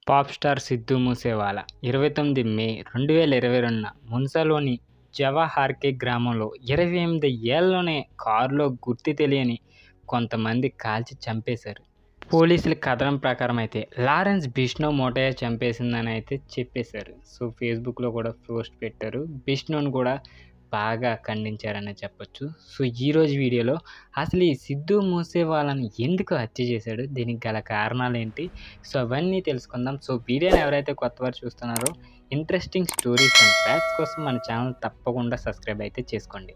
Pop star Sidhu Moosewala 29 మే 2022న మున్సాలోని జవాహార్కే గ్రామంలో 28 ఏళ్లలోనే కారులో గుర్తు తెలియని కొంతమంది కాల్చి చంపేశారు. పోలీసుల కథనం ప్రకారం అయితే లారెన్స్ బిష్నో మోటయా చంపేసిందని అయితే చెప్పేశారు. సో ఫేస్బుక్లో కూడా పోస్ట్ పెట్టారు. బిష్నోని కూడా బాగా ఖండించారని చెప్పొచ్చు. సో ఈరోజు వీడియోలో అసలు ఈ సిద్ధూ మూసేవాళ్ళని ఎందుకు హత్య చేశాడు, దీనికి గల కారణాలు ఏంటి, సో అవన్నీ తెలుసుకుందాం. సో వీడియోని ఎవరైతే కొత్తవారు చూస్తున్నారో ఇంట్రెస్టింగ్ స్టోరీస్ అండ్ ఫ్యాక్ట్స్ కోసం మన ఛానల్ తప్పకుండా సబ్స్క్రైబ్ అయితే చేసుకోండి.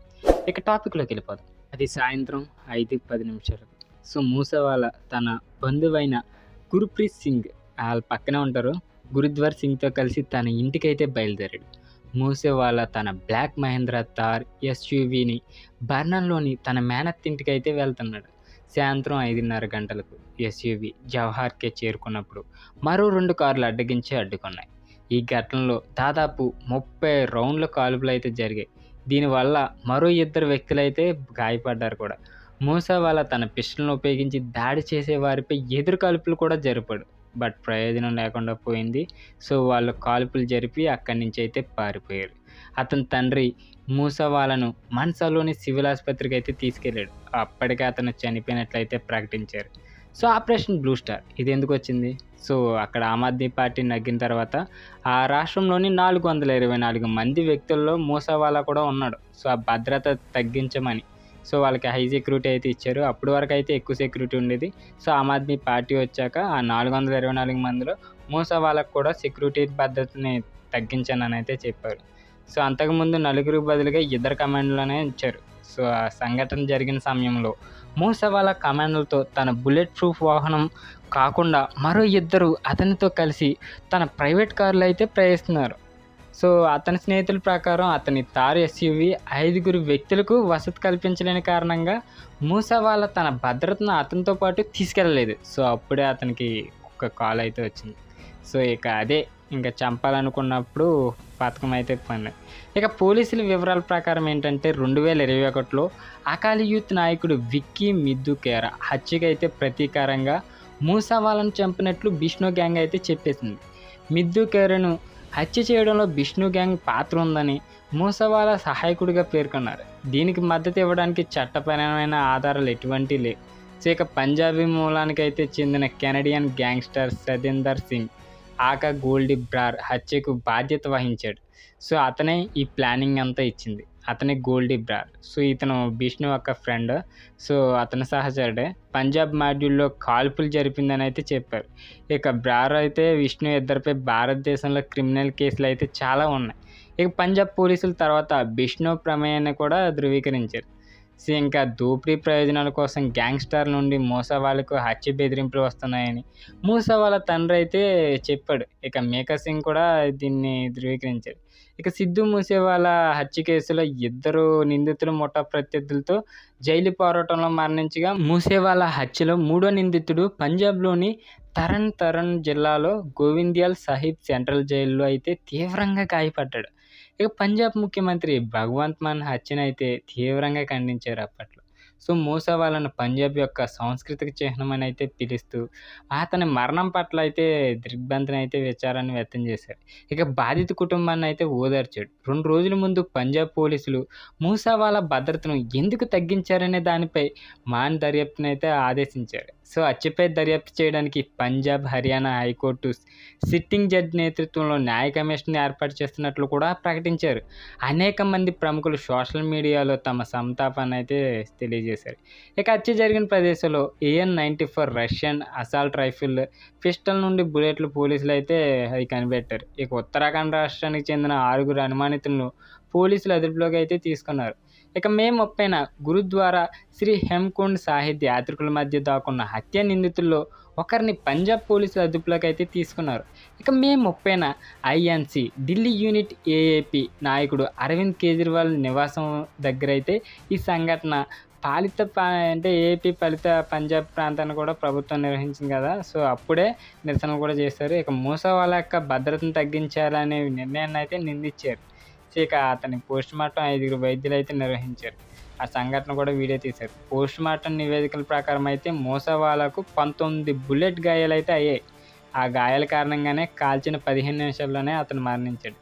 ఇక టాపిక్లోకి వెళ్ళిపోదాం. అది సాయంత్రం 5:10. సో మూసేవాళ్ళ తన బంధువైన గుర్ప్రీత్ సింగ్ వాళ్ళ పక్కనే ఉంటారు, గురుద్వార్ సింగ్తో కలిసి తన ఇంటికైతే బయలుదేరాడు. మూసేవాళ్ళ తన బ్లాక్ మహేంద్ర థార్ ఎస్యూవీని బర్నన్లోని తన మేనత్ ఇంటికైతే వెళ్తున్నాడు. సాయంత్రం 5:30 గంటలకు ఎస్యూవీ జవహార్కే చేరుకున్నప్పుడు మరో 2 కార్లు అడ్డుకున్నాయి. ఈ ఘటనలో దాదాపు 30 రౌండ్ల కాల్పులు అయితే జరిగాయి. దీనివల్ల మరో 2 వ్యక్తులైతే గాయపడ్డారు కూడా. మూసేవాళ్ళ తన పిస్టల్ను ఉపయోగించి దాడి చేసే వారిపై ఎదురు కాల్పులు కూడా జరిపాడు. బట్ ప్రయోజనం లేకుండా పోయింది. సో వాళ్ళు కాల్పులు జరిపి అక్కడి నుంచి అయితే పారిపోయారు. అతని తండ్రి మూసేవాళ్ళను మన్సాలోని సివిల్ ఆసుపత్రికి అయితే తీసుకెళ్ళాడు. అప్పటికే అతను చనిపోయినట్లయితే ప్రకటించారు. సో ఆపరేషన్ బ్లూ స్టార్ ఇది ఎందుకు వచ్చింది? సో అక్కడ ఆమ్ ఆద్మీ పార్టీ నగ్గిన తర్వాత ఆ రాష్ట్రంలోని 424 మంది వ్యక్తుల్లో మూసేవాళ్ళ కూడా ఉన్నాడు. సో ఆ భద్రత తగ్గించమని సో వాళ్ళకి హై సెక్యూరిటీ అయితే ఇచ్చారు. అప్పటి వరకు అయితే ఎక్కువ సెక్యూరిటీ ఉండేది. సో ఆమ్ ఆద్మీ పార్టీ వచ్చాక ఆ 424 మందిలో మూసేవాళ్ళకు కూడా సెక్యూరిటీ భద్రతని తగ్గించానని అయితే చెప్పారు. సో అంతకుముందు 4 బదులుగా 2 కమాండర్లనే ఇచ్చారు. సో ఆ సంఘటన జరిగిన సమయంలో మూసేవాళ్ళ కమాండర్లతో తన బుల్లెట్ ప్రూఫ్ వాహనం కాకుండా మరో 2 అతనితో కలిసి తన ప్రైవేట్ కారులో అయితే ప్రయాణిస్తున్నారు. సో అతని స్నేహితుల ప్రకారం అతని థార్ ఎస్యూవీ 5 వ్యక్తులకు వసతి కల్పించలేని కారణంగా మూసేవాళ్ళ తన భద్రతను అతనితో పాటు తీసుకెళ్ళలేదు. సో అప్పుడే అతనికి ఒక కాల్ అయితే వచ్చింది. సో ఇక అదే ఇంకా చంపాలనుకున్నప్పుడు పథకం అయితే పని. ఇక పోలీసుల వివరాల ప్రకారం ఏంటంటే 2021లో అకాలీ యూత్ నాయకుడు విక్కీ మిద్దు కేరా హత్యకి అయితే ప్రతీకారంగా మూసేవాళ్ళను చంపినట్లు బిష్నో గ్యాంగ్ అయితే చెప్పేసింది. మిద్దు కేరాను హత్య చేయడంలో బిష్నో గ్యాంగ్ పాత్ర ఉందని మూసేవాళ్ళ సహాయకుడిగా పేర్కొన్నారు. దీనికి మద్దతు ఇవ్వడానికి చట్టపరమైన ఆధారాలు ఎటువంటి లేవు. సో ఇక పంజాబీ మూలానికైతే చెందిన కెనడియన్ గ్యాంగ్స్టర్ సతీందర్ సింగ్ ఆకా గోల్డీ బ్రార్ హత్యకు బాధ్యత వహించాడు. సో అతనే ఈ ప్లానింగ్ అంతా ఇచ్చింది. అతనే గోల్డీ బ్రార్. సో ఇతను బిష్ణు యొక్క ఫ్రెండ్. సో అతని సహచరుడే పంజాబ్ మాడ్యూల్లో కాల్పులు జరిపిందని అయితే చెప్పారు. ఇక బ్రార్ అయితే విష్ణు ఇద్దరిపై భారతదేశంలో క్రిమినల్ కేసులు అయితే చాలా ఉన్నాయి. ఇక పంజాబ్ పోలీసుల తర్వాత బిష్ణు ప్రమేయాన్ని కూడా ధృవీకరించారు. సో ఇంకా దోపిడీ ప్రయోజనాల కోసం గ్యాంగ్స్టర్ నుండి మూసేవాళ్ళకు హత్య బెదిరింపులు వస్తున్నాయని మూసేవాళ్ళ తండ్రి అయితే చెప్పాడు. ఇక మేకా సింగ్ కూడా దీన్ని ధృవీకరించారు. ఇక సిద్ధూ మూసేవాళ్ళ హత్య కేసులో 2 నిందితులు ముఠా ప్రత్యర్థులతో జైలు పోరాటంలో మరణించగా మూసేవాళ్ళ హత్యలో 3వ నిందితుడు పంజాబ్లోని తరణ్ జిల్లాలో గోవింద్యాల్ సాహిబ్ సెంట్రల్ జైల్లో అయితే తీవ్రంగా గాయపడ్డాడు. ఇక పంజాబ్ ముఖ్యమంత్రి భగవంత్ మాన్ హత్యను అయితే తీవ్రంగా ఖండించారు అప్పట్లో. సో మూసేవాళ్ళను పంజాబ్ యొక్క సాంస్కృతిక చిహ్నం అని అయితే పిలుస్తూ అతని మరణం పట్ల అయితే దిగ్భ్రాంతిని అయితే విచారాన్ని వ్యక్తం చేశారు. ఇక బాధిత కుటుంబాన్ని అయితే ఓదార్చాడు. 2 రోజుల ముందు పంజాబ్ పోలీసులు మూసేవాళ్ళ భద్రతను ఎందుకు తగ్గించారనే దానిపై మాన్ దర్యాప్తును అయితే ఆదేశించాడు. సో హత్యపై దర్యాప్తు చేయడానికి Punjab, Haryana high court sitting judge నేతృత్వంలో న్యాయ కమిషన్ ఏర్పాటు చేస్తున్నట్లు కూడా ప్రకటించారు. అనేక మంది ప్రముఖులు సోషల్ మీడియాలో తమ సంతాపాన్ని అయితే తెలియజేశారు. ఇక హత్య జరిగిన ప్రదేశంలో AN-94 Russian assault rifle pistol నుండి బుల్లెట్లు పోలీసులు అయితే అది కనిపెట్టారు. ఇక ఉత్తరాఖండ్ రాష్ట్రానికి చెందిన 6 అనుమానితులను పోలీసులు అదుపులోకి అయితే తీసుకున్నారు. ఇక మే 30న గురుద్వారా శ్రీ హేమ్కుండ్ సాహిబ్ యాత్రికుల మధ్య దాక్కున్న హత్య నిందితుల్లో ఒకరిని పంజాబ్ పోలీసులు అదుపులోకి అయితే తీసుకున్నారు. ఇక మే 30న INC ఢిల్లీ యూనిట్ AAP నాయకుడు అరవింద్ కేజ్రీవాల్ నివాసం దగ్గర అయితే ఈ సంఘటన అంటే ఏపీ పాలిత పంజాబ్ ప్రాంతాన్ని కూడా ప్రభుత్వం నిర్వహించింది కదా. సో అప్పుడే నిరసన కూడా చేశారు. ఇక మూసేవాళ్ళ యొక్క భద్రతను తగ్గించాలనే నిర్ణయాన్ని అయితే నిందించారు. సో ఇక అతని పోస్ట్ మార్టం 5 వైద్యులు అయితే నిర్వహించారు. ఆ సంఘటన కూడా వీడియో తీశారు. పోస్ట్ మార్టం నివేదికల ప్రకారం అయితే మూసేవాళ్ళకు 19 బుల్లెట్ గాయాలు అయితే అయ్యాయి. ఆ గాయాల కారణంగానే కాల్చిన 15 నిమిషాల్లోనే అతను మరణించాడు.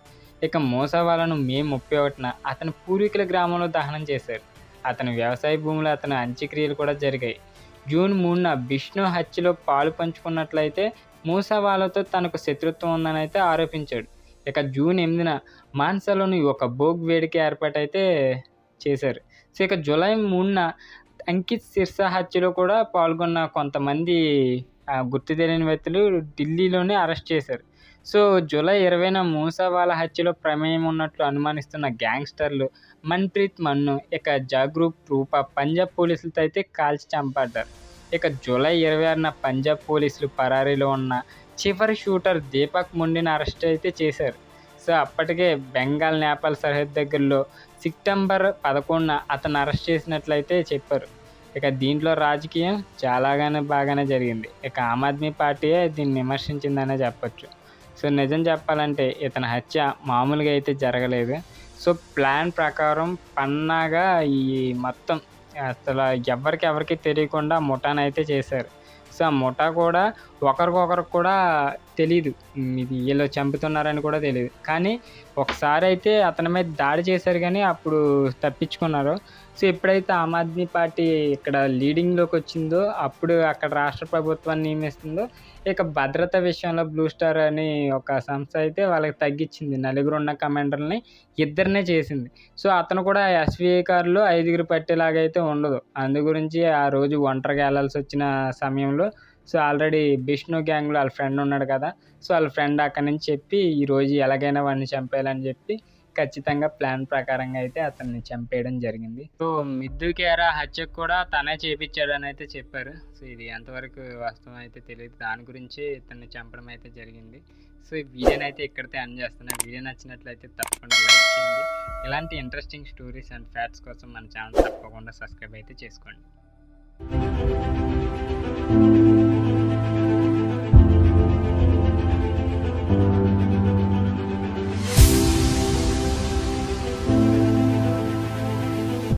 ఇక మూసా వాళ్ళను మే 31న అతని పూర్వీకుల గ్రామంలో దహనం చేశారు. అతని వ్యవసాయ భూమిలో అతని అంత్యక్రియలు కూడా జరిగాయి. జూన్ 3న బిష్ణు హత్యలో పాలు పంచుకున్నట్లయితే మూసా వాళ్ళతో తనకు శత్రుత్వం ఉందని అయితే ఆరోపించాడు. ఇక జూన్ 8న మాన్సాలోని ఒక భోగ్ వేడుక ఏర్పాటైతే చేశారు. సో ఇక జూలై 3న అంకిత్ సిర్సా హత్యలో కూడా పాల్గొన్న కొంతమంది గుర్తు తెలియని వ్యక్తులు ఢిల్లీలోనే అరెస్ట్ చేశారు. సో జూలై 20న మూసా వాళ్ళ హత్యలో ప్రమేయం ఉన్నట్లు అనుమానిస్తున్న గ్యాంగ్స్టర్లు మన్ప్రీత్ మన్ను, ఇక జాగ్రూప్ రూపా పంజాబ్ పోలీసులతో అయితే కాల్చి చంపడ్డారు. ఇక జూలై 26న పంజాబ్ పోలీసులు పరారీలో ఉన్న చివరి షూటర్ దీపక్ ముండిని అరెస్ట్ అయితే చేశారు. సో అప్పటికే బెంగాల్ నేపాల్ సరిహద్దు దగ్గరలో సెప్టెంబర్ 11న అతను అరెస్ట్ చేసినట్లయితే చెప్పారు. ఇక దీంట్లో రాజకీయం బాగానే జరిగింది. ఇక ఆమ్ ఆద్మీ పార్టీయే దీన్ని విమర్శించిందనే చెప్పొచ్చు. సో నిజం చెప్పాలంటే ఇతని హత్య మామూలుగా అయితే జరగలేదు. సో ప్లాన్ ప్రకారం పన్నాగా ఈ మొత్తం అసలు ఎవరికి తెలియకుండా ముఠానైతే చేశారు. సో ఆ ముఠా కూడా ఒకరికొకరికి కూడా తెలీదు, ఇది వీళ్ళు చంపుతున్నారని కూడా తెలియదు. కానీ ఒకసారి అయితే అతని మీద దాడి చేశారు కానీ అప్పుడు తప్పించుకున్నారు. సో ఎప్పుడైతే ఆమ్ ఆద్మీ పార్టీ ఇక్కడ లీడింగ్లోకి వచ్చిందో అప్పుడు అక్కడ రాష్ట్ర ప్రభుత్వాన్ని నియమిస్తుందో ఇక భద్రత విషయంలో బ్లూ స్టార్ అని ఒక సంస్థ అయితే వాళ్ళకి తగ్గించింది. నలుగురు ఉన్న కమాండర్ని ఇద్దరినే చేసింది. సో అతను కూడా ఎస్వీఐ కారులో 5గురు పట్టేలాగా అయితే ఉండదు. అందు గురించి ఆ రోజు ఒంటరిగా వెళ్ళాల్సి వచ్చిన సమయంలో సో ఆల్రెడీ బిష్ణు గ్యాంగ్లో వాళ్ళ ఫ్రెండ్ ఉన్నాడు కదా, సో వాళ్ళ ఫ్రెండ్ అక్కడి నుంచి చెప్పి ఈరోజు ఎలాగైనా వాడిని చంపేయాలని చెప్పి ఖచ్చితంగా ప్లాన్ ప్రకారంగా అయితే అతన్ని చంపేయడం జరిగింది. సో మిద్దు కేరా హత్యకు కూడా తనే చేపించాడని అయితే చెప్పారు. సో ఇది ఎంతవరకు వాస్తవం అయితే తెలియదు. దాని గురించి ఇతన్ని చంపడం అయితే జరిగింది. సో ఈ వీడియోని అయితే ఇక్కడితే ఎండ్ చేస్తున్నాను. వీడియో నచ్చినట్లయితే తప్పకుండా లైక్ చేయండి. ఇలాంటి ఇంట్రెస్టింగ్ స్టోరీస్ అండ్ ఫ్యాక్ట్స్ కోసం మన ఛానల్ తప్పకుండా సబ్స్క్రైబ్ అయితే చేసుకోండి.